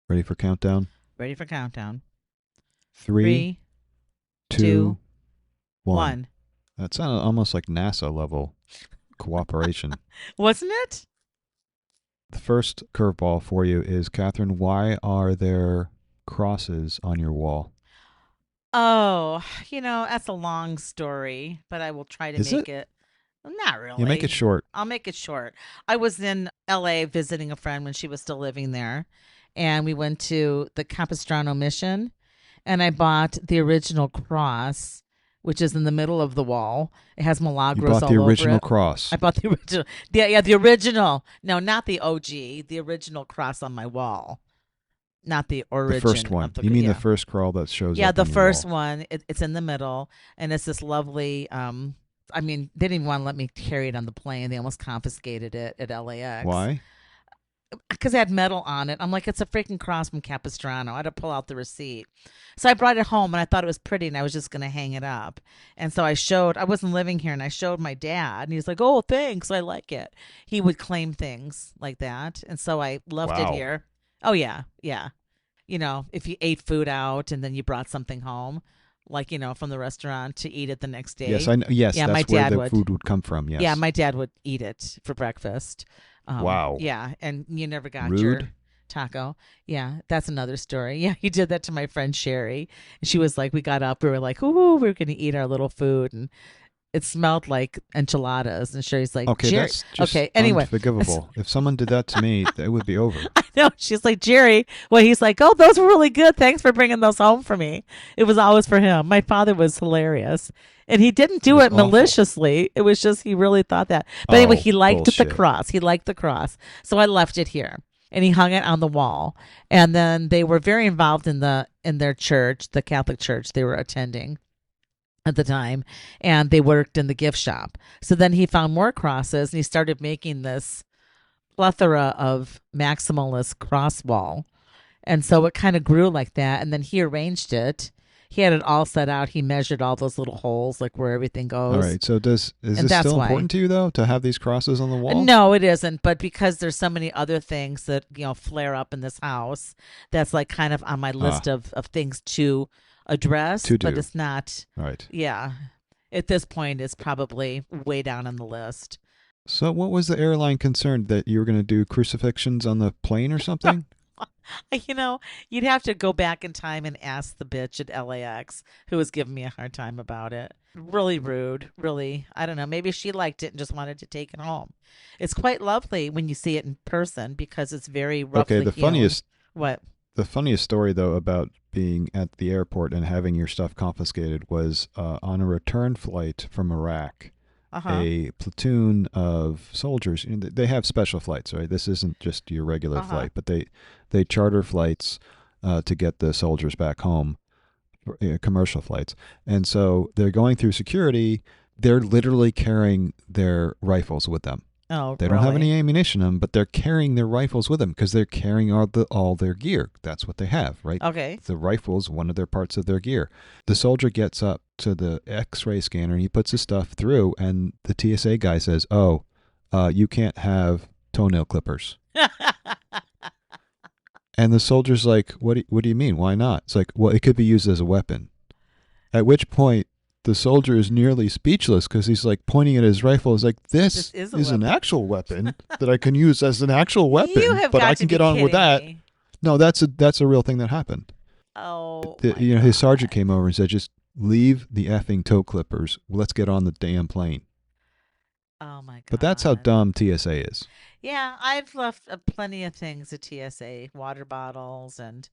Ready for countdown? Ready for countdown. 3, 2, 2, 1. 1. That sounded almost like NASA level cooperation. Wasn't it? The first curveball for you is, Catherine, why are there crosses on your wall? Oh, that's a long story, but I will try to Is it? make it. Not You make it really. short. I'll make it short. I was in LA visiting a friend when she was still living there, and we went to the Capistrano Mission, and I bought the original cross, which is in the middle of the wall. It has You milagros bought the all over original it. cross. I bought the original. Yeah, the original. No, not the OG. The original cross on my wall, not the The first origin one. of the. You mean the Yeah, first crawl that shows yeah, up the on your first wall? one. It's in the middle, and it's this lovely. I mean, they didn't even want to let me carry it on the plane. They almost confiscated it at LAX Why? because it had metal on it. I'm like, it's a freaking cross from Capistrano. I had to pull out the receipt. So I brought it home and I thought it was pretty and I was just going to hang it up. And so I wasn't living here and I showed my dad and he's like, oh, thanks. I like it. He would claim things like that. And so I left it Wow. here. Oh, yeah. Yeah. If you ate food out and then you brought something home, like, from the restaurant to eat it the next Yes, day. I know. Yes, Yeah, my that's where dad the would. food would come from. Yeah, Yes. my dad would eat it for breakfast. Wow. Yeah, and you never got Rude. your taco. Yeah, that's another story. Yeah, he did that to my friend Sherry. And she was like, we got up, we were like, ooh, we are going to eat our little food. And it smelled like enchiladas. And Sherry's like, Okay, Jerry. that's just Okay, anyway. unforgivable. If someone did that to me, it would be over. I know. She's like, Jerry. Well, he's like, oh, those were really good. Thanks for bringing those home for me. It was always for him. My father was hilarious. And he didn't It do was it awful. maliciously. It was just he really thought that. But anyway, Oh, he liked the bullshit. cross. He liked the cross. So I left it here. And he hung it on the wall. And then they were very involved in their church, the Catholic church they were attending at the time, and they worked in the gift shop. So then he found more crosses and he started making this plethora of maximalist cross wall. And so it kind of grew like that. And then he arranged it. He had it all set out. He measured all those little holes, like where everything All goes. right. So is And this that's still why. important to you though, to have these crosses on the wall? No, it isn't. But because there's so many other things that, flare up in this house, that's like kind of on my list Ah, of things to address. to But do. it's not, Right. yeah. At this point, it's probably way down on the list. So what was the airline concerned, that you were going to do crucifixions on the plane or something? You know, you'd have to go back in time and ask the bitch at LAX who was giving me a hard time about it. Really rude, really. I don't know. Maybe she liked it and just wanted to take it home. It's quite lovely when you see it in person because it's very Okay, roughly hewn. What? the funniest story though about being at the airport and having your stuff confiscated was on a return flight from Iraq. Uh huh. A platoon of soldiers. They have special flights, right? This isn't just your regular Uh huh. flight, but they charter flights to get the soldiers back home, commercial flights. And so they're going through security. They're literally carrying their rifles with them. Oh, They don't have any really? ammunition in them, but they're carrying their rifles with them because they're carrying all their gear. That's what they have, right? Okay. The rifle's one of their parts of their gear. The soldier gets up to the X-ray scanner and he puts his stuff through, and the TSA guy says, "Oh, you can't have toenail clippers." And the soldier's like, "What do you mean? Why not?" It's like, "Well, it could be used as a weapon." At which point, the soldier is nearly speechless because he's like pointing at his rifle. He's like, This "This is a is an weapon. actual weapon that I can use as an actual You weapon, have but I got can to be get on with kidding that." me. No, that's a real thing that happened. Oh my His sergeant God. came over and said, "Just leave the effing toe clippers. Let's get on the damn plane." Oh my But that's how God. dumb TSA is. Yeah, I've left plenty of things at TSA, water bottles and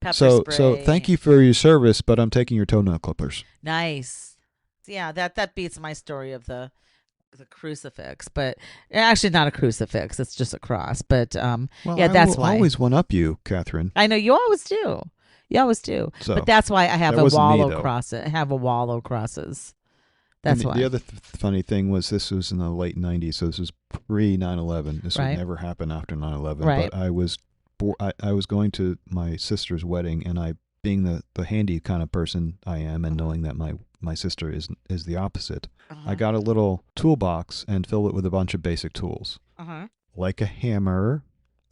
pepper So thank spray. you for your service, but I'm taking your toenail clippers. Nice. Yeah, that beats my story of the crucifix, but actually not a crucifix. It's just a cross. But Well, yeah, I that's will why. always one up you, Catherine. I know you always do. You always do. But So that's why I have that a wasn't wall me of though. crosses. I have a wall of crosses. And That's the why. other funny thing was, this was in the late 90s, so this was pre 9/11. This would Right. never happen after 9/11. Right. But I was going to my sister's wedding, and I, being the handy kind of person I am, and Uh-huh. knowing that my sister is the opposite, I Uh-huh. got a little toolbox and filled it with a bunch of basic tools, Uh-huh. like a hammer,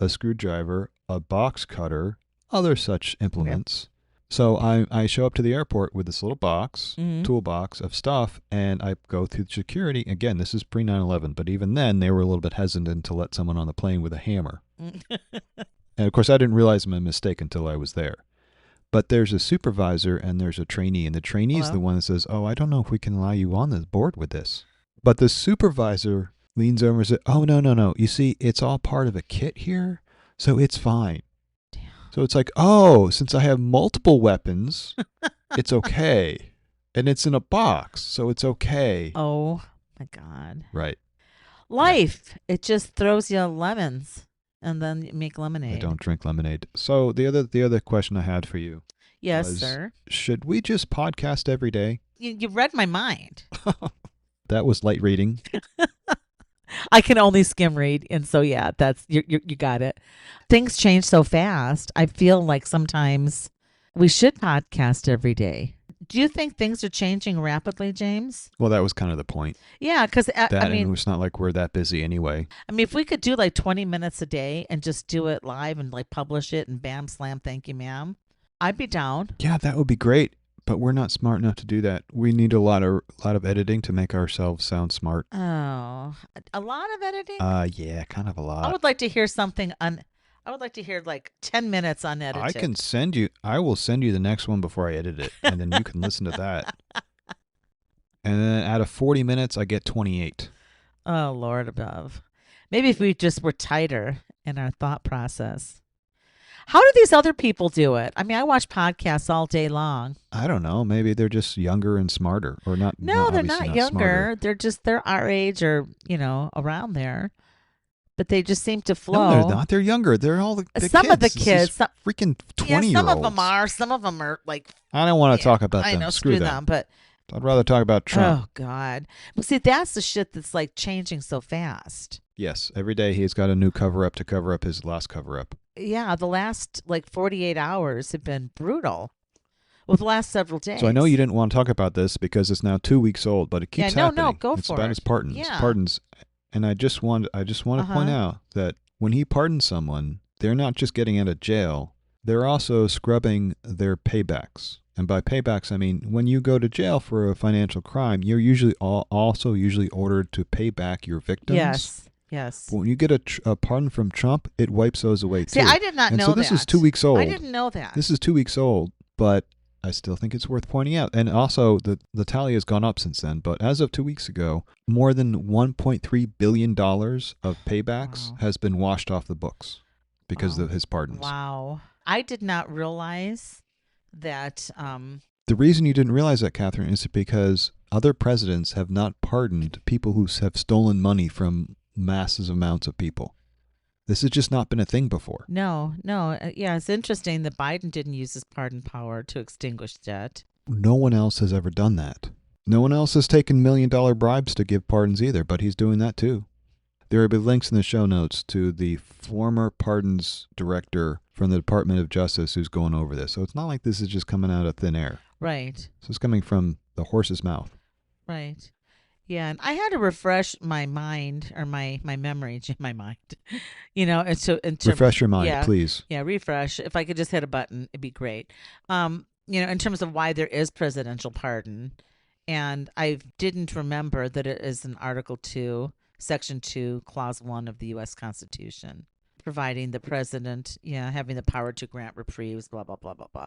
a screwdriver, a box cutter, other such implements. So I show up to the airport with this little box, Mm-hmm. toolbox of stuff, and I go through security. Again, this is pre 9/11, but even then they were a little bit hesitant to let someone on the plane with a hammer. And of course, I didn't realize my mistake until I was there. But there's a supervisor and there's a trainee, and the trainee is Hello? the one that says, "Oh, I don't know if we can allow you on the board with this." But the supervisor leans over and says, "Oh, no, no, no. You see, it's all part of a kit here, so it's fine." So it's like, oh, since I have multiple weapons, it's okay. And it's in a box, so it's okay. Oh my God. Right. Life. It just throws you lemons and then you make lemonade. I don't drink lemonade. So the other question I had for you Yes, was, sir. should we just podcast every day? You read my mind. That was light reading. I can only skim read, and so yeah, that's you got it. Things change so fast. I feel like sometimes we should podcast every day. Do you think things are changing rapidly, James? Well, that was kind of the point. Yeah, because That, I mean, and it's not like we're that busy anyway. if we could do like 20 minutes a day and just do it live and like publish it and bam, slam, thank you, ma'am, I'd be down. Yeah, that would be great. But we're not smart enough to do that. We need a lot of editing to make ourselves sound smart. Oh, a lot of editing. Yeah, kind of a I lot. would like to hear something I would like to hear like 10 minutes unedited. I will send you the next one before I edit it, and then you can listen to that. And then out of 40 minutes, I get 28. Oh, Lord above. Maybe if we just were tighter in our thought process. How do these other people do it? I mean, I watch podcasts all day long. I don't know. Maybe they're just younger and smarter, or not. No, they're obviously not smarter. younger. They're our age or, around there. But they just seem to flow. No, they're not. They're younger. They're all the Some kids. of the kids. Some, freaking 20-year-olds. Yeah, some of them are. Some of them are like. I don't want to talk about I them. know, Screw them. them. But I'd rather talk about Trump. oh God. But see, that's the shit that's like changing so fast. Yes, every day he's got a new cover-up to cover up his last cover-up. Yeah, the last like 48 hours have been brutal. Well, the last several days. So I know you didn't want to talk about this because it's now 2 weeks old, but it keeps happening. No, go it's for about it. his pardons. Yeah. Pardons. And I just want to point out that when he pardons someone, they're not just getting out of jail, they're also scrubbing their paybacks. And by paybacks, I mean when you go to jail for a financial crime, you're usually also ordered to pay back your victims. Yes. But when you get a pardon from Trump, it wipes those away too. See, I did not know so this that. is 2 weeks old. I didn't know that. This is 2 weeks old, but I still think it's worth pointing out. And also, the tally has gone up since then. But as of 2 weeks ago, more than $1.3 billion of paybacks has been washed off the books because of his pardons. Wow. I did not realize that. The reason you didn't realize that, Catherine, is because other presidents have not pardoned people who have stolen money from massive amounts of people. This has just not been a thing before. No. Yeah, it's interesting that Biden didn't use his pardon power to extinguish debt. No one else has ever done that. No one else has taken $1 million bribes to give pardons either, but he's doing that too. There will be links in the show notes to the former pardons director from the Department of Justice who's going over this. So it's not like this is just coming out of thin air. Right. So it's coming from the horse's mouth. Right. Yeah, and I had to refresh my mind or my memory, my mind. Refresh your mind, please. Yeah, refresh. If I could just hit a button, it'd be great. In terms of why there is presidential pardon, and I didn't remember that it is in Article 2, Section 2, Clause 1 of the U.S. Constitution, providing the president, having the power to grant reprieves, blah, blah, blah, blah, blah.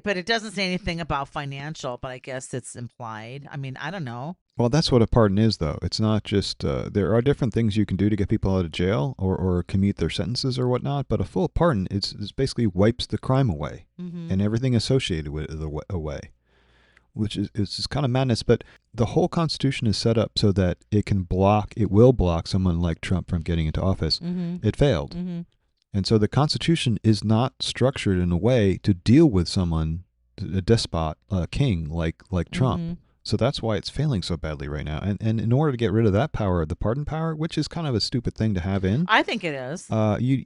But it doesn't say anything about financial, but I guess it's implied. I mean, I don't know. Well, that's what a pardon is, though. It's not just, there are different things you can do to get people out of jail or commute their sentences or whatnot, but a full pardon it's basically wipes the crime away and everything associated with it away, which is kind of madness. But the whole Constitution is set up so that it will block someone like Trump from getting into office. It failed. And so the Constitution is not structured in a way to deal with someone, a despot, a king like Trump. So that's why it's failing so badly right now. And in order to get rid of that power, the pardon power, which is kind of a stupid thing to have in. I think it is. You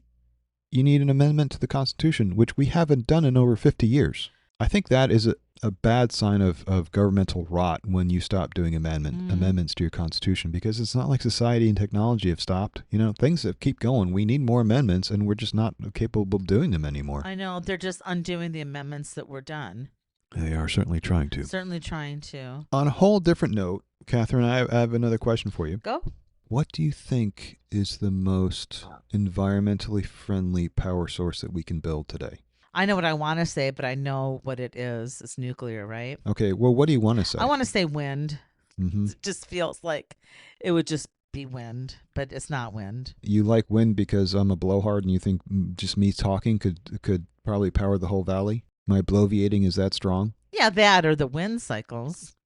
need an amendment to the Constitution, which we haven't done in over 50 years. I think that is a bad sign of governmental rot when you stop doing amendments to your constitution, because it's not like society and technology have stopped. Things that keep going. We need more amendments, and we're just not capable of doing them anymore. I know they're just undoing the amendments that were done. They are certainly trying to. Certainly trying to. On a whole different note, Catherine, I have another question for you. Go. What do you think is the most environmentally friendly power source that we can build today? I know what I want to say, but I know what it is. It's nuclear, right? Okay, well, what do you want to say? I want to say wind. Mm-hmm. It just feels like it would just be wind, but it's not wind. You like wind because I'm a blowhard, and you think just me talking could probably power the whole valley? My bloviating is that strong? Yeah, that or the wind cycles.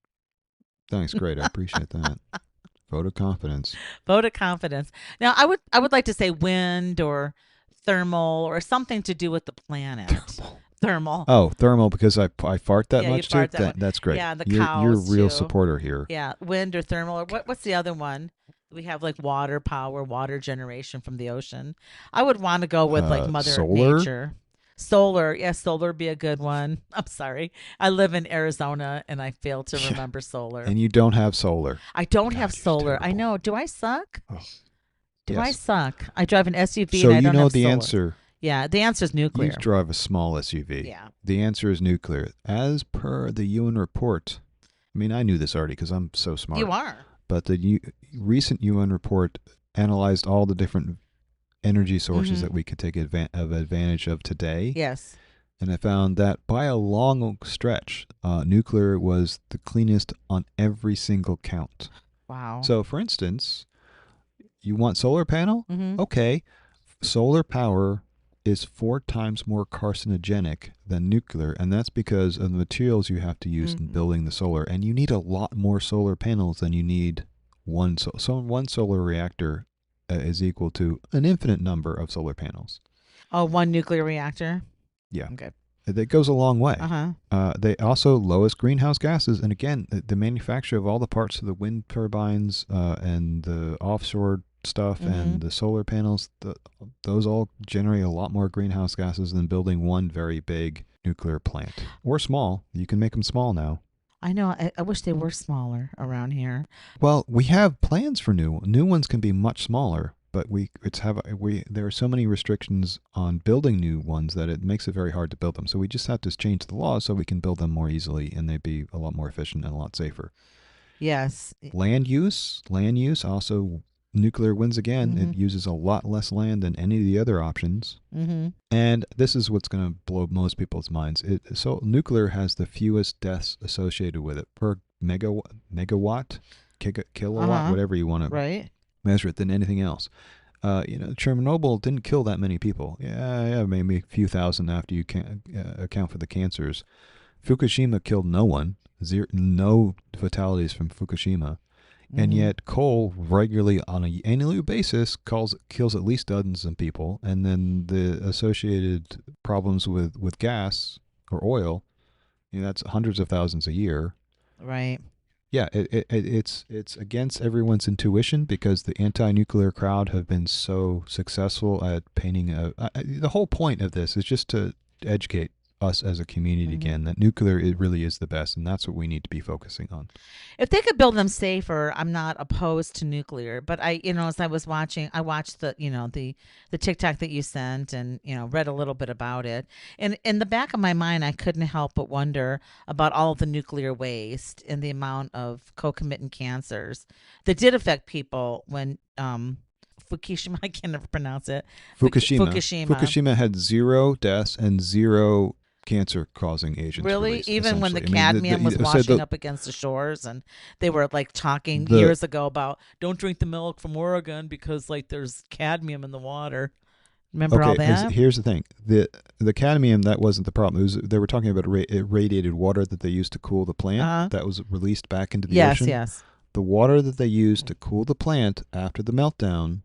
Thanks, great. I appreciate that. Vote of confidence. Vote of confidence. Now, I would like to say wind or thermal or something to do with the planet. Thermal. Oh, thermal, because I fart that Yeah, much you fart too? that much. That's great. Yeah, the you're a cows, real too. supporter here. Yeah, wind or thermal. Or what's the other one? We have like water power, water generation from the ocean. I would want to go with like Mother solar? Nature. Solar. Yeah, solar would be a good one. I'm sorry. I live in Arizona and I fail to remember solar. And you don't have solar. I don't God, have you're solar. I terrible. know. Do I suck? Oh, Do yes. I suck? I drive an SUV So and I don't have the solar. answer. Yeah, the answer is nuclear. You drive a small SUV. Yeah. The answer is nuclear. As per the UN report, I mean, I knew this already because I'm so smart. You are. But the recent UN report analyzed all the different energy sources that we could take advantage of today. Yes. And I found that by a long stretch, nuclear was the cleanest on every single count. Wow. So, for instance, you want solar panel? Mm-hmm. Okay. Solar power is 4 times more carcinogenic than nuclear, and that's because of the materials you have to use in building the solar. And you need a lot more solar panels than you need one. So one solar reactor is equal to an infinite number of solar panels. Oh, one nuclear reactor? Yeah. Okay. That goes a long way. Uh-huh. They also lowest greenhouse gases. And again, the manufacture of all the parts of the wind turbines and the offshore stuff and the solar panels, those all generate a lot more greenhouse gases than building one very big nuclear plant. Or small. You can make them small now. I know. I wish they were smaller around here. Well, we have plans for new ones can be much smaller, but there are so many restrictions on building new ones that it makes it very hard to build them. So we just have to change the laws so we can build them more easily, and they'd be a lot more efficient and a lot safer. Yes. Land use also. Nuclear wins again. It uses a lot less land than any of the other options. And this is what's going to blow most people's minds. So nuclear has the fewest deaths associated with it per megawatt, kilowatt, whatever you want to measure it, than anything else. Chernobyl didn't kill that many people. Yeah, maybe a few thousand after you can account for the cancers. Fukushima killed no one. No fatalities from Fukushima. And yet coal regularly on an annual basis kills at least dozens of people. And then the associated problems with gas or oil, that's hundreds of thousands a year. Right. Yeah, it's against everyone's intuition because the anti-nuclear crowd have been so successful at painting the whole point of this is just to educate us as a community again that nuclear, it really is the best, and that's what we need to be focusing on. If they could build them safer, I'm not opposed to nuclear. But as I was watching, I watched the TikTok that you sent, and read a little bit about it. And in the back of my mind, I couldn't help but wonder about all of the nuclear waste and the amount of concomitant cancers that did affect people when Fukushima, I can never pronounce it. Fukushima had 0 deaths and 0 cancer-causing agents. Really? Released, even when the cadmium was washing up against the shores, and they were like talking years ago about don't drink the milk from Oregon because there's cadmium in the water. Remember all that? Here's the thing: the cadmium, that wasn't the problem. They were talking about irradiated water that they used to cool the plant that was released back into the ocean. Yes. The water that they used to cool the plant after the meltdown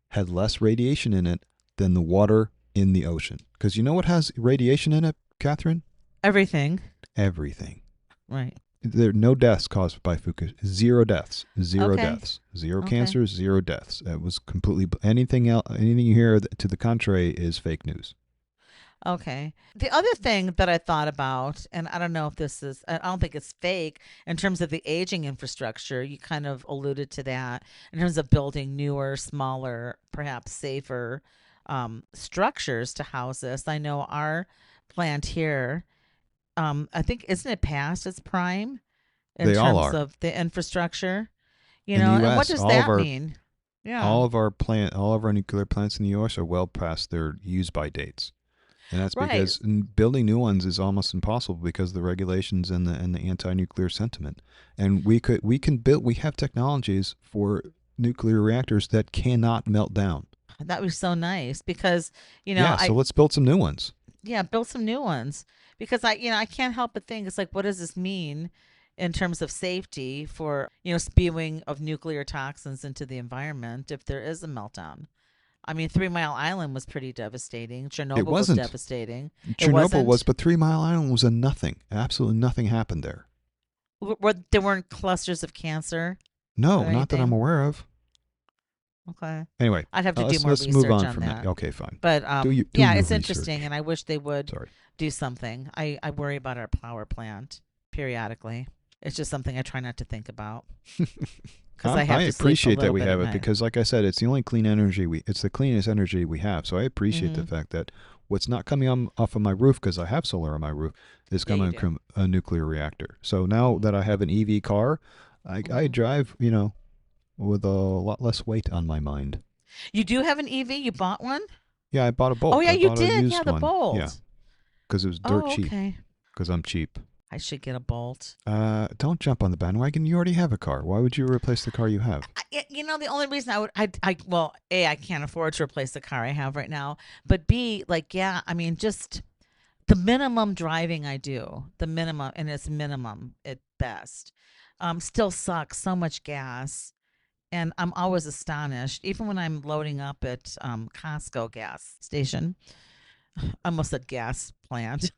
had less radiation in it than the water in the ocean. Because you know what has radiation in it, Catherine? Everything. Right. There are no deaths caused by Fukushima. 0 deaths. 0 deaths. 0 cancers. 0 deaths. It was completely anything else. Anything you hear to the contrary is fake news. Okay. The other thing that I thought about, and I don't know if I don't think it's fake in terms of the aging infrastructure. You kind of alluded to that in terms of building newer, smaller, perhaps safer structures to house this. I know our plant here, I think, isn't it past its prime in They all terms are. of the infrastructure? In the And what U.S., does that mean? Yeah. all of our nuclear plants in the U.S. are well past their use by dates. And that's Right. because building new ones is almost impossible because of the regulations and the anti-nuclear sentiment. And we have technologies for nuclear reactors that cannot melt down. That was so nice because, Yeah, so I let's build some new ones. yeah, build some new ones because I can't help but think it's like, what does this mean in terms of safety for, spewing of nuclear toxins into the environment if there is a meltdown? I mean, 3 Mile Island was pretty devastating. It Chernobyl was wasn't. devastating. It Chernobyl was, wasn't. but 3 Mile Island was a nothing. Absolutely nothing happened there. There weren't clusters of cancer or No, not that I'm anything. aware of. Okay. Anyway, I'd have to do more let's move research on on from that. that. Okay, fine. But Do yeah, your it's interesting, research. and I wish they would Sorry. do something. I worry about our power plant periodically. It's just something I try not to think about because I I have to sleep a appreciate that little we bit at have it night. because, like I said, it's the only clean energy it's the cleanest energy we have. So I appreciate the Hmm. fact that what's not coming off of my roof because I have solar on my roof is Yeah, you coming do. from a nuclear reactor. So now Hmm. that I have an EV car, I Hmm. drive, with a lot less weight on my mind. You do have an EV? You bought one? Yeah, I bought a Oh Bolt. yeah, I you bought a did. Yeah, used the one. Yeah, Bolt. because it was dirt Oh, cheap. okay. Because I'm cheap. I should get a Bolt. Don't jump on the bandwagon. You already have a car. Why would you replace the car you have? The only reason well, A, I can't afford to replace the car I have right now, but B, like, yeah, I mean, just the minimum driving I do, the minimum, and it's minimum at best, still sucks so much gas. And I'm always astonished, even when I'm loading up at Costco gas station. I almost said gas plant,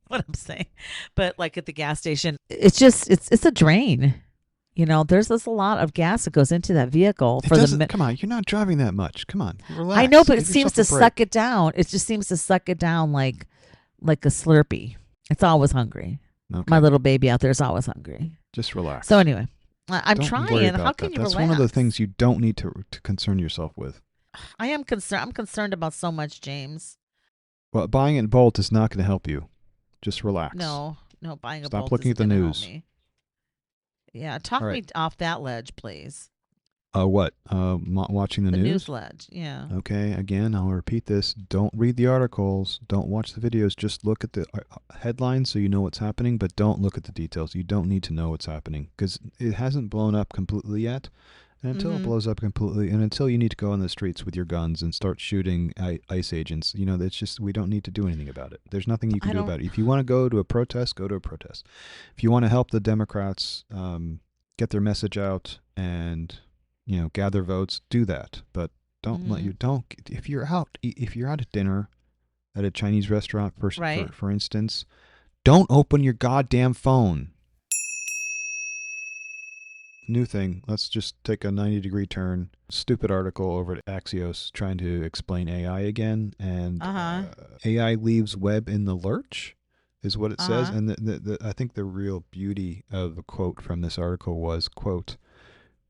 what I'm saying, but like at the gas station, it's just it's a drain. There's just a lot of gas that goes into that vehicle It for doesn't. Come on, you're not driving that much. Come on, I know, relax. but it Give seems yourself a to suck break. it down. It just seems to suck it down like a Slurpee. It's always hungry. My Okay, little baby out there is always hungry. just So relax. anyway, I'm Don't worry trying. How about can that. you That's one of the relax? things you don't need to concern yourself with. I am concerned. I'm concerned about so much, James. Well, buying it in Bolt is not going to help you. Just relax. No, no, buying a Stop Bolt looking at isn't the going to help news. me. Yeah, All talk right. me off that ledge, please. What? Watching the The news news? ledge. Yeah. Okay, again, I'll repeat this. Don't read the articles. Don't watch the videos. Just look at the headlines so you know what's happening, but don't look at the details. You don't need to know what's happening because it hasn't blown up completely yet. And until it Mm-hmm. blows up completely, and until you need to go on the streets with your guns and start shooting ICE agents, that's just, we don't need to do anything about it. There's nothing you can I do don't. about it. If you want to go to a protest, go to a protest. If you want to help the Democrats get their message out and gather votes, do that. But don't let Mm-hmm. you don't if you're out at dinner at a Chinese restaurant Right. for instance, don't open your goddamn phone. New thing. Let's just take a 90-degree turn. Stupid article over at Axios trying to explain AI again, and Uh huh. AI leaves web in the lurch, is what it Uh says. huh. And I think the real beauty of the quote from this article was, quote,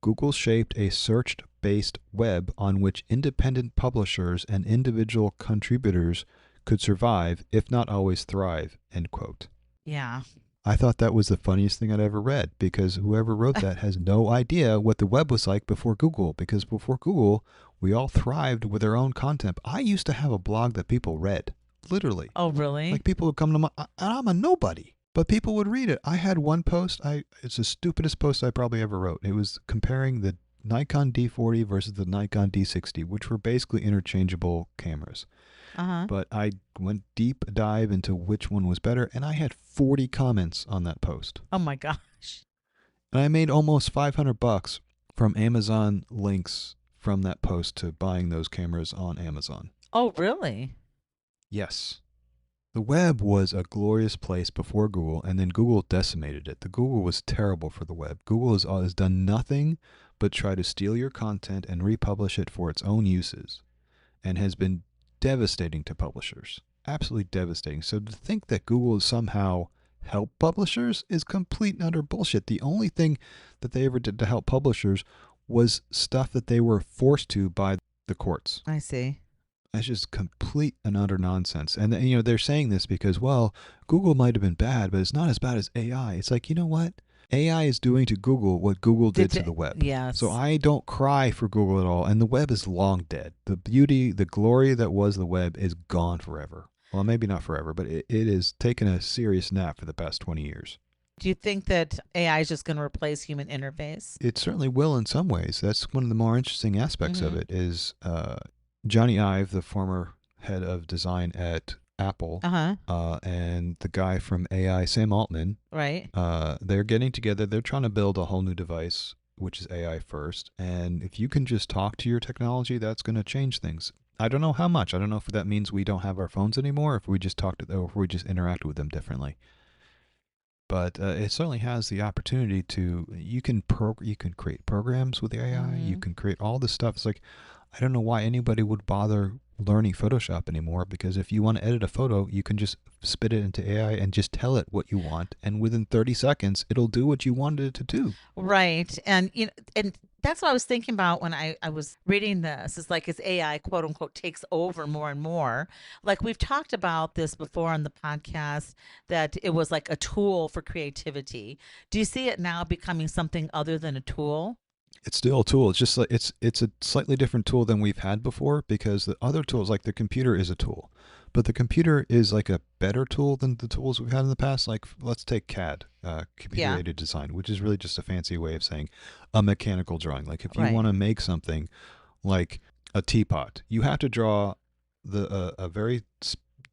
Google shaped a search-based web on which independent publishers and individual contributors could survive, if not always thrive, end quote. Yeah. I thought that was the funniest thing I'd ever read because whoever wrote that has no idea what the web was like before Google. Because before Google, we all thrived with our own content. I used to have a blog that people read, literally. Oh, really? Like people would come to my, I'm a nobody, but people would read it. I had one post. It's the stupidest post I probably ever wrote. It was comparing the Nikon D40 versus the Nikon D60, which were basically interchangeable cameras. Uh huh. But I went deep dive into which one was better, and I had 40 comments on that post. Oh my gosh. And I made almost $500 from Amazon links from that post to buying those cameras on Amazon. Oh, really? Yes. The web was a glorious place before Google, and then Google decimated it. The Google was terrible for the web. Google has done nothing but try to steal your content and republish it for its own uses, and has been devastating to publishers. absolutely devastating. So to think that Google has somehow helped publishers is complete and utter bullshit. The only thing that they ever did to help publishers was stuff that they were forced to by the courts. I see. That's just complete and utter nonsense. And they're saying this because, well, Google might have been bad, but it's not as bad as AI. It's like, you know what? AI is doing to Google what Google did to the web. Yes. So I don't cry for Google at all. And the web is long dead. The beauty, the glory that was the web is gone forever. Well, maybe not forever, but it is taken a serious nap for the past 20 years. Do you think that AI is just going to replace human interface? It certainly will in some ways. That's one of the more interesting aspects of it is Johnny Ive, the former head of design at Apple, and the guy from AI, Sam Altman, right? They're getting together. They're trying to build a whole new device, which is AI first. And if you can just talk to your technology, that's going to change things. I don't know how much. I don't know if that means we don't have our phones anymore, if we just talk to them, or if we just interact with them differently. But it certainly has the opportunity to. You can create programs with the AI. You can create all this stuff. It's like, I don't know why anybody would bother learning Photoshop anymore, because if you want to edit a photo, you can just spit it into AI and just tell it what you want, and within 30 seconds it'll do what you wanted it to do. Right. And and that's what I was thinking about when I was reading this. It's like as AI quote unquote takes over more and more. Like we've talked about this before on the podcast, that it was like a tool for creativity. Do you see it now becoming something other than a tool? It's still a tool. It's just like it's a slightly different tool than we've had before, because the other tools, like the computer, is a tool, but the computer is like a better tool than the tools we've had in the past. Like let's take CAD, computer aided design, which is really just a fancy way of saying a mechanical drawing. Like if you want to make something like a teapot, you have to draw a very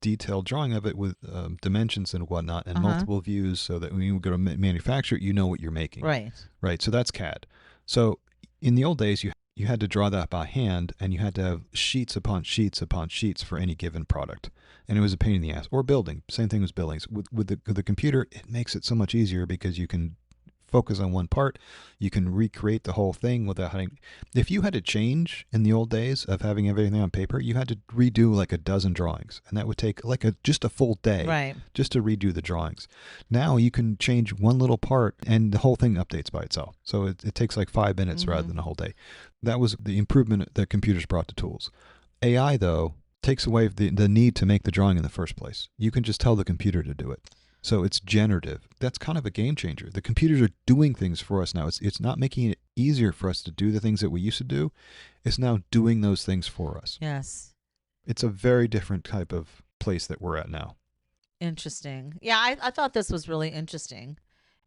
detailed drawing of it with dimensions and whatnot and multiple views, so that when you go to manufacture it, you know what you're making. Right. So that's CAD. So in the old days, you had to draw that by hand, and you had to have sheets upon sheets upon sheets for any given product, and it was a pain in the ass. Or building, same thing with buildings. With the computer, it makes it so much easier because you can focus on one part. You can recreate the whole thing without having. If you had to change in the old days of having everything on paper, you had to redo like a dozen drawings, and that would take like just a full day just to redo the drawings. Now you can change one little part and the whole thing updates by itself. So it takes like 5 minutes rather than a whole day. That was the improvement that computers brought to tools. AI, though, takes away the need to make the drawing in the first place. You can just tell the computer to do it. So it's generative. That's kind of a game changer. The computers are doing things for us now. It's not making it easier for us to do the things that we used to do. It's now doing those things for us. Yes. It's a very different type of place that we're at now. Interesting. Yeah, I thought this was really interesting.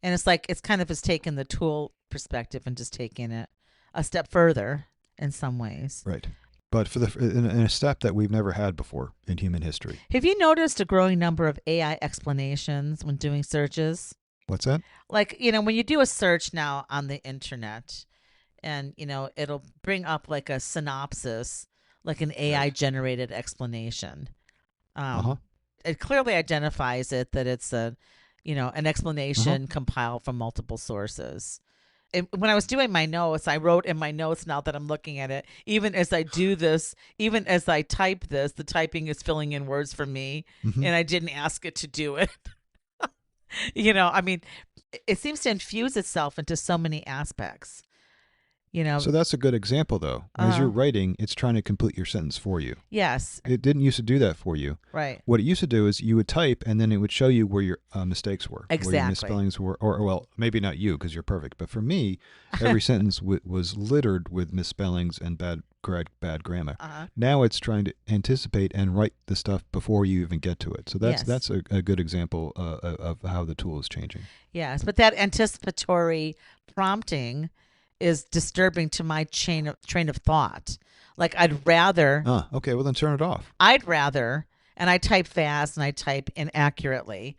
And it's like it's kind of has taken the tool perspective and just taken it a step further in some ways. Right. But in a step that we've never had before in human history. Have you noticed a growing number of AI explanations when doing searches? What's that? Like, when you do a search now on the internet, and, it'll bring up like a synopsis, like an AI generated explanation. It clearly identifies it that it's an explanation compiled from multiple sources. When I was doing my notes, I wrote in my notes, now that I'm looking at it, even as I do this, even as I type this, the typing is filling in words for me, and I didn't ask it to do it. I mean, it seems to infuse itself into so many aspects. So that's a good example, though. As you're writing, it's trying to complete your sentence for you. Yes. It didn't used to do that for you. Right. What it used to do is you would type, and then it would show you where your mistakes were. Exactly. Where your misspellings were. Or well, maybe not you, because you're perfect. But for me, every sentence was littered with misspellings and bad grammar. Now it's trying to anticipate and write the stuff before you even get to it. So that's a good example of how the tool is changing. Yes, but that anticipatory prompting is disturbing to my train of thought. Like I'd rather. Okay. Well, then turn it off. I'd rather, and I type fast and I type inaccurately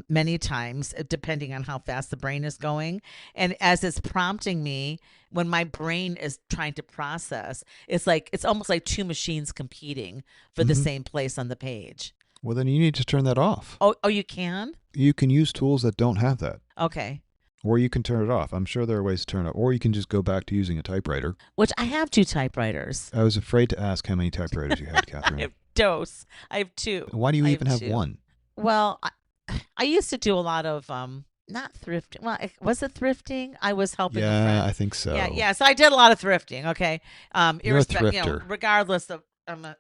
many times, depending on how fast the brain is going. And as it's prompting me, when my brain is trying to process, it's almost like two machines competing for the same place on the page. Well, then you need to turn that off. Oh, you can? You can use tools that don't have that. Okay. Or you can turn it off. I'm sure there are ways to turn it off. Or you can just go back to using a typewriter. Which I have 2 typewriters. I was afraid to ask how many typewriters you had, Catherine. dose. I have two. Why do you I have even have two. one? Well, I used to do a lot of not thrifting. Well, was it thrifting? I was helping a Yeah, I friend. think Yeah, so. yeah. So I did a lot of thrifting. Okay, You're a irrespective, thrifter. regardless of I'm a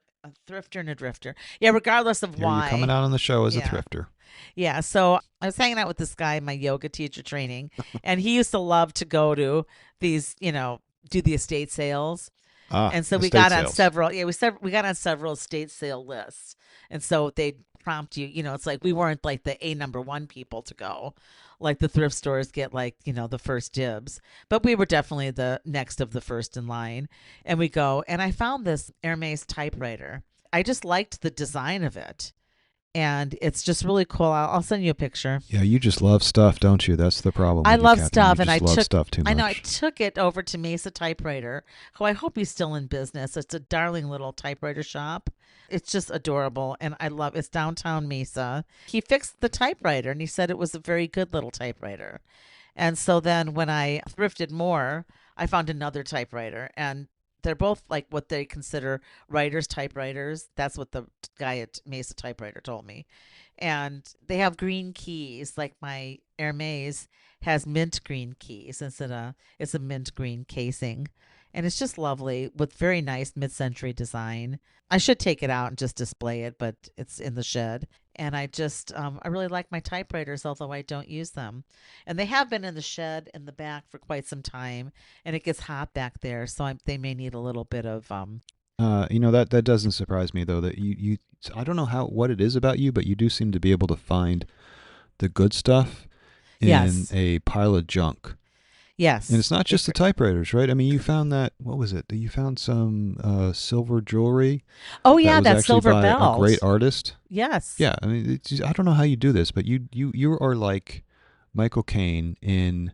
thrifter and a drifter. Yeah, regardless of You're coming why. out on the show as a Yeah, thrifter. yeah. So I was hanging out with this guy in my yoga teacher training, and he used to love to go to these, do the estate sales. Ah, And so we estate got on sales. several, we got on several estate sale lists. And so they prompt you, it's like we weren't like the A number one people to go. Like the thrift stores get like, the first dibs. But we were definitely the next of the first in line. And we go, and I found this Hermes typewriter. I just liked the design of it. And it's just really cool. I'll send you a picture. Yeah, you just love stuff, don't you? That's the problem I with you, love Catherine. You stuff, and just love stuff too I know I much. took it over to Mesa Typewriter, who I hope he's still in business. It's a darling little typewriter shop. It's just adorable, and I love it's downtown Mesa. He fixed the typewriter, and he said it was a very good little typewriter. And so then when I thrifted more, I found another typewriter, and they're both like what they consider writers' typewriters. That's what the guy at Mesa Typewriter told me. And they have green keys, like my Hermes has mint green keys. It's a mint green casing, and it's just lovely with very nice mid-century design. I should take it out and just display it, but it's in the shed. And I really like my typewriters, although I don't use them. And they have been in the shed in the back for quite some time, and it gets hot back there, so they may need a little bit of That doesn't surprise me though. That you I don't know what it is about you, but you do seem to be able to find the good stuff in yes, a pile of junk. And yes. it's not just the typewriters, right? I mean, you found that, what was it? You found some silver jewelry Oh that yeah, was that actually silver by a great belt. artist. Yes. Yeah, I mean, I don't know how you do this, but you are like Michael Caine in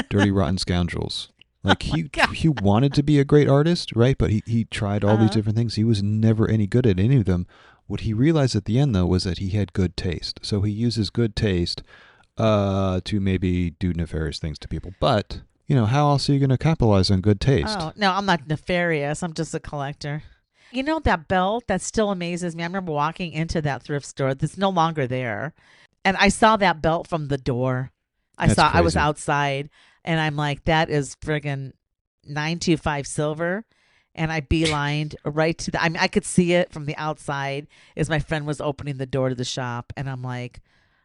Dirty Rotten Scoundrels. Like Oh my God. he wanted to be a great artist, right? But he tried all these Uh-huh. different things. He was never any good at any of them. What he realized at the end though was that he had good taste. So he uses good taste to maybe do nefarious things to people. But how else are you going to capitalize on good taste? Oh, no, I'm not nefarious. I'm just a collector. You know that belt that still amazes me. I remember walking into that thrift store that's no longer there, and I saw that belt from the door. That's I was crazy. outside, and I'm like, that is friggin' 925 silver. And I beelined right to I mean, I could see it from the outside as my friend was opening the door to the shop, and I'm like,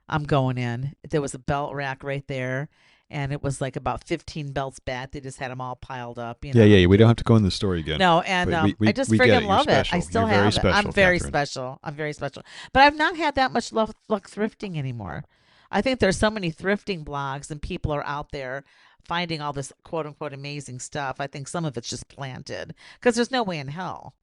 I'm going in. There was a belt rack right there, and it was like about 15 belts back. They just had them all piled up, Yeah, yeah. We don't have to go into the story again. No, and But I just we get friggin' it. You're love it. I special. still You're very have it. I'm special, very Catherine. special. I'm very special. But I've not had that much luck thrifting anymore. I think there's so many thrifting blogs, and people are out there finding all this quote unquote amazing stuff. I think some of it's just planted because there's no way in hell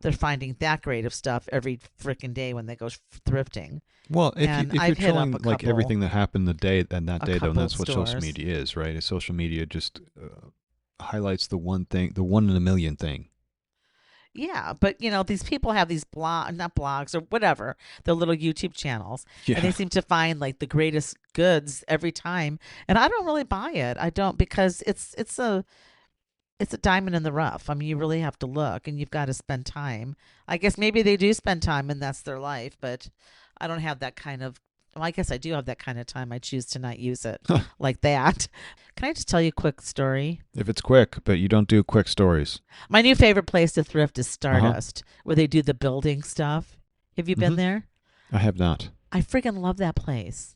they're finding that great of stuff every freaking day when they go thrifting. Well, And if you're I've hit up killing like everything that happened a day, then couple that's what social stores. media is, right? Social media just highlights the one thing, the one in a million thing. Yeah, but these people have these not blogs or whatever, the little YouTube channels, and they Yeah. seem to find like the greatest goods every time. And I don't really buy it. I don't because it's a diamond in the rough. I mean, you really have to look and you've got to spend time. I guess maybe they do spend time and that's their life, but I don't have that kind of well, I guess I do have that kind of time. I choose to not use it like that. Can I just tell you a quick story? If it's quick, but you don't do quick stories. My new favorite place to thrift is Uh huh. Stardust, where they do the building stuff. Have you been Hmm. there? I have not. I freaking love that place.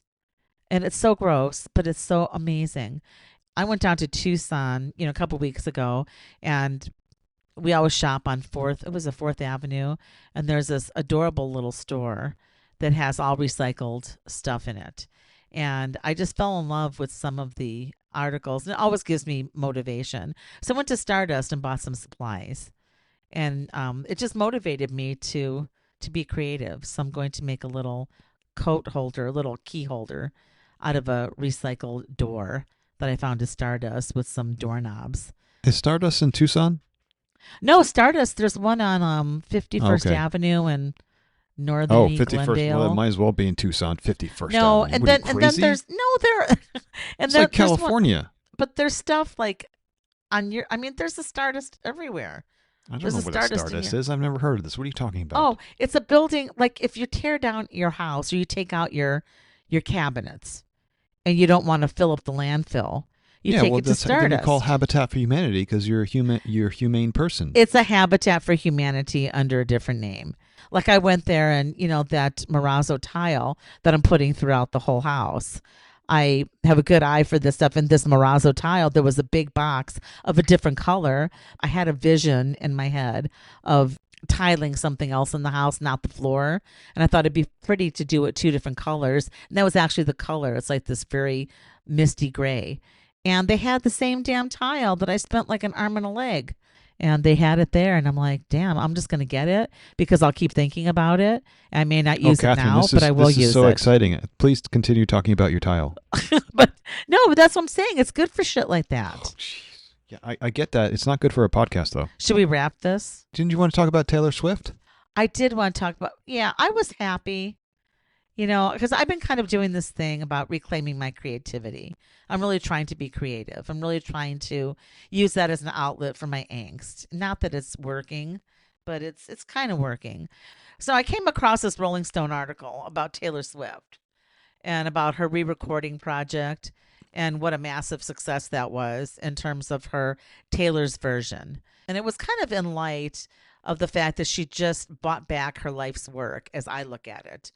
And it's so gross, but it's so amazing. I went down to Tucson, a couple weeks ago, and we always shop on Fourth. It was a Fourth Avenue, and there's this adorable little store that has all recycled stuff in it. And I just fell in love with some of the articles, and it always gives me motivation. So I went to Stardust and bought some supplies, and it just motivated me to be creative. So I'm going to make a little coat holder, a little key holder out of a recycled door that I found at Stardust with some doorknobs. Is Stardust in Tucson? No, Stardust. There's one on Oh, 51st okay. Avenue and Oh, Northern 51st. Well, it Glendale. might as well be in Tucson, 51st No, Avenue. and What are you, then crazy? there's no there, and It's like there's one, California. but there's stuff like on your. I mean, there's a Stardust everywhere. I don't There's know a what a Stardust in Stardust here. is. I've never heard of this. What are you talking about? Oh, it's a building. Like if you tear down your house or you take out your cabinets and you don't want to fill up the landfill, you Yeah, take well, it to that's then you call Stardust. Habitat for Humanity because you're a humane person. It's a Habitat for Humanity under a different name. Like I went there and, that Marazzo tile that I'm putting throughout the whole house. I have a good eye for this stuff. And this Marazzo tile, there was a big box of a different color. I had a vision in my head of tiling something else in the house, not the floor. And I thought it'd be pretty to do it two different colors. And that was actually the color. It's like this very misty gray. And they had the same damn tile that I spent like an arm and a leg. And they had it there. And I'm like, damn, I'm just going to get it because I'll keep thinking about it. I may not Oh, use it Catherine, now, but I will this is use so it. exciting. Please continue talking about your tile. But no, but that's what I'm saying. It's good for shit like Oh, that. jeez. Yeah, I get that. It's not good for a podcast, though. Should we wrap this? Didn't you want to talk about Taylor Swift? I did want to talk about, yeah, I was happy, because I've been kind of doing this thing about reclaiming my creativity. I'm really trying to be creative. I'm really trying to use that as an outlet for my angst. Not that it's working, but it's kind of working. So I came across this Rolling Stone article about Taylor Swift and about her re-recording project and what a massive success that was in terms of her Taylor's version. And it was kind of in light of the fact that she just bought back her life's work, as I look at it,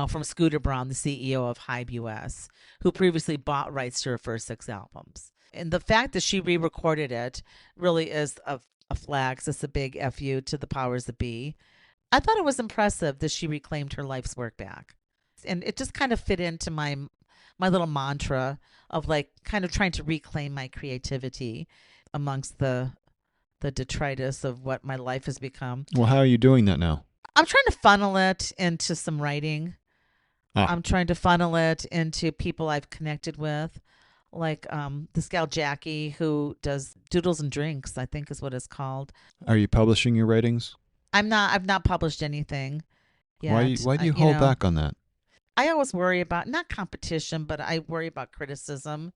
from Scooter Braun, the CEO of Hybe US, who previously bought rights to her first 6 albums. And the fact that she re-recorded it really is a flag. So it's a big FU to the powers that be. I thought it was impressive that she reclaimed her life's work back. And it just kind of fit into my little mantra of like kind of trying to reclaim my creativity amongst the detritus of what my life has become. Well, how are you doing that now? I'm trying to funnel it into some writing. Ah. I'm trying to funnel it into people I've connected with, like this gal Jackie who does Doodles and Drinks, I think is what it's called. Are you publishing your writings? I've not published anything yet. Why do you hold back on that? I always worry about not competition, but I worry about criticism.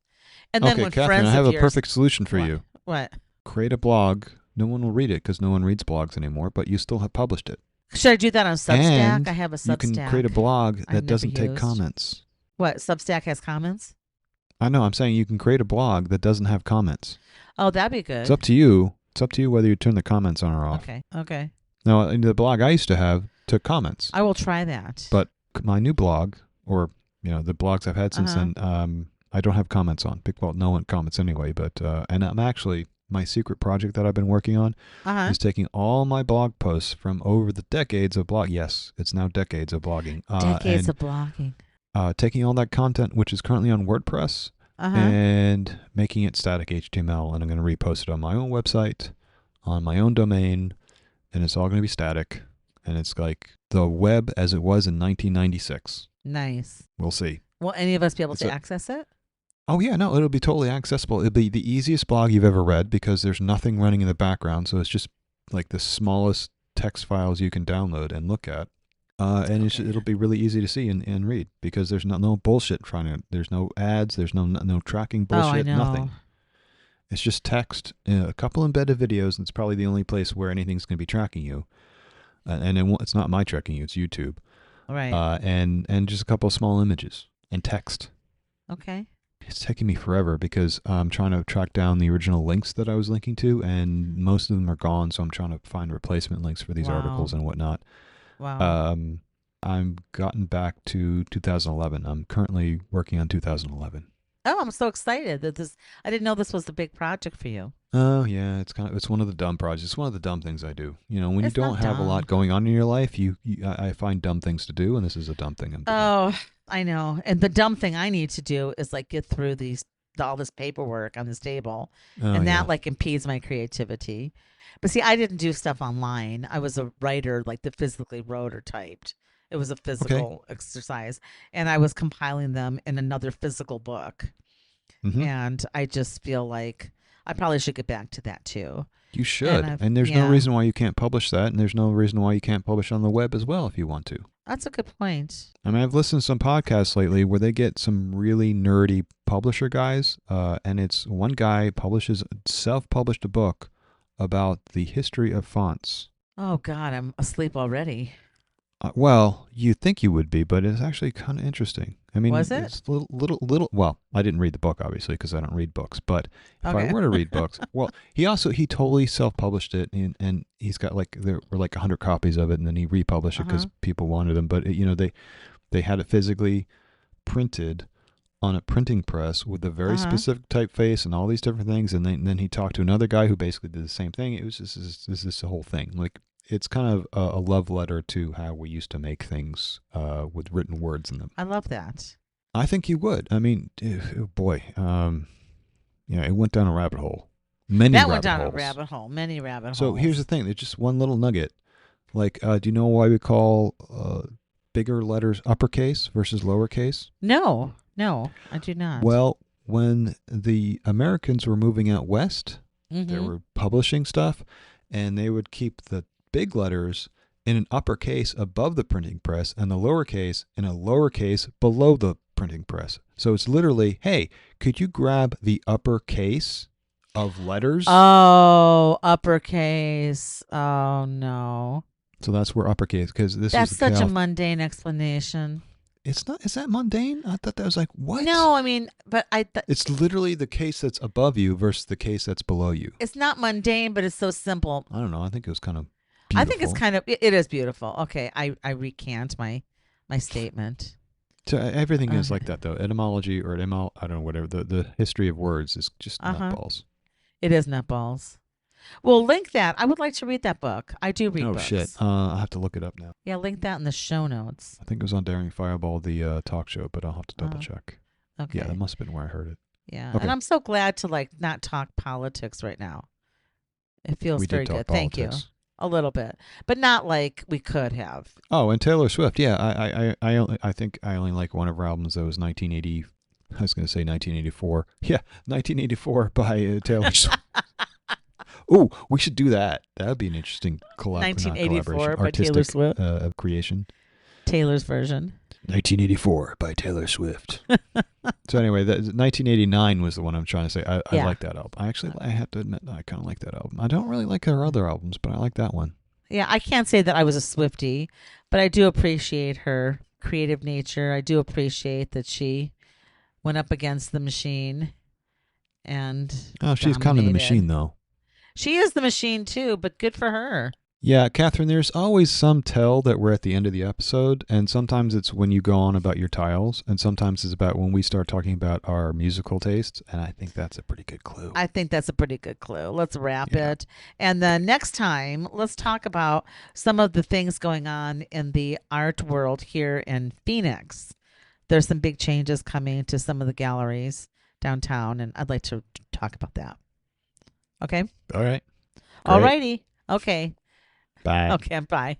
And then Okay, when Catherine, friends I have of a yours, perfect solution for you. What? Create a blog. No one will read it because no one reads blogs anymore, but you still have published it. Should I do that on Substack? And I have a Substack. you can create a blog I've that doesn't never take used. comments. What? Substack has comments? I know. I'm saying you can create a blog that doesn't have comments. Oh, that'd be good. It's up to you. It's up to you whether you turn the comments on or off. Okay. Now, the blog I used to have took comments, I will try that. but my new blog, or the blogs I've had since then, I don't have comments on. Well, no one comments anyway. But and I'm actually, my secret project that I've been working on is taking all my blog posts from over the decades of blog. Yes, it's now decades of blogging. Decades of blogging. Taking all that content, which is currently on WordPress, and making it static HTML, and I'm going to repost it on my own website, on my own domain, and it's all going to be static, and it's like the web as it was in 1996. Nice. We'll see. Will any of us be able to access it? Oh yeah, no, it'll be totally accessible. It'll be the easiest blog you've ever read because there's nothing running in the background, so it's just like the smallest text files you can download and look at. And it'll be really easy to see and read because there's no bullshit there's no ads, there's no tracking bullshit, I know. nothing. It's just text, a couple embedded videos, and it's probably the only place where anything's going to be tracking you. And it's not my tracking you, it's YouTube. Right. And just a couple of small images and text. Okay. It's taking me forever because I'm trying to track down the original links that I was linking to, and most of them are gone, so I'm trying to find replacement links for these articles and whatnot. Wow. I'm gotten back to 2011. I'm currently working on 2011. Oh, I'm so excited that I didn't know this was the big project for you. Oh yeah, it's one of the dumb projects. It's one of the dumb things I do. When It's you don't not have a dumb. lot going on in your life, I find dumb things to do, and this is a dumb thing I'm doing. Oh, I know. And the dumb thing I need to do is like get through all this paperwork on this table, and that like impedes my creativity. But see, I didn't do stuff online. I was a writer, like that physically wrote or typed. It was a physical exercise, and I was compiling them in another physical book. Mm-hmm. And I just feel like I probably should get back to that too. You should. And And there's no reason why you can't publish that, and there's no reason why you can't publish on the web as well if you want to. That's a good point. I mean, I've listened to some podcasts lately where they get some really nerdy publisher guys, and it's one guy self-published a book about the history of fonts. Oh God, I'm asleep already. Well, you think you would be, but it's actually kind of interesting. I mean, Was it? it's little. Well, I didn't read the book obviously because I don't read books. But if I Okay. were to read books, well, he totally self-published it, and he's got like there were like 100 copies of it, and then he republished it because Uh-huh. people wanted them. But they had it physically printed on a printing press with a very Uh-huh. specific typeface and all these different things. And then he talked to another guy who basically did the same thing. It was just this whole thing. Like it's kind of a love letter to how we used to make things with written words in them. I love that. I think you would. I mean, oh boy, it went down a rabbit hole, many That went rabbit down a holes. rabbit hole, many rabbit So here's the holes. thing: there's just one little nugget. Like, do you know why we call bigger letters uppercase versus lowercase? No, no, I do not. Well, when the Americans were moving out west, they Mm-hmm. were publishing stuff, and they would keep the big letters in an uppercase above the printing press and the lowercase in a lowercase below the printing press. So it's literally, hey, could you grab the uppercase of letters? Oh, uppercase. Oh no. So that's where uppercase, because this was That's the such a Cal. mundane explanation. It's not. Is that mundane? I thought that was like what? No, I mean, but It's literally the case that's above you versus the case that's below you. it's not mundane, but it's so simple. I don't know. I think it was kind of I think it's beautiful. kind of it is beautiful. Okay, I recant my statement. So everything is like Okay. that, though. Etymology or I don't know, whatever. The history of words is just Uh-huh. nutballs. It is nutballs. Well, link that. I would like to read that book. I do read Oh shit! books. I have to look it up now. Yeah, link that in the show notes. I think it was on Daring Fireball, the talk show, but I'll have to double Uh, check. Yeah, that okay. must have been where I heard it. Yeah. And Okay, I'm so glad to like not talk politics right now. It feels we did very talk good. Thank you. politics. A little bit. But not like we could have. Oh, and Taylor Swift. Yeah, I think I only like one of her albums. That was 1980. I was going to say 1984. Yeah, 1984 by Taylor Swift. Oh, we should do that. That would be an interesting not 1984 collaboration, by Taylor artistic Swift. creation. Taylor's version. 1984 by Taylor Swift. So anyway, 1989 was the one I'm trying to say. I Yeah. like that album. I have to admit, I kind of like that album. I don't really like her other albums, but I like that one. Yeah, I can't say that I was a Swiftie, but I do appreciate her creative nature. I do appreciate that she went up against the machine and Oh, she's kind of the dominated. machine, though. She is the machine too, but good for her. Yeah, Catherine, there's always some tell that we're at the end of the episode, and sometimes it's when you go on about your tiles, and sometimes it's about when we start talking about our musical tastes, and I think that's a pretty good clue. I think that's a pretty good clue. Let's wrap Yeah. it. And then next time, let's talk about some of the things going on in the art world here in Phoenix. There's some big changes coming to some of the galleries downtown, and I'd like to talk about that. Okay? All right. All Great. righty. Okay. Bye. Okay, bye.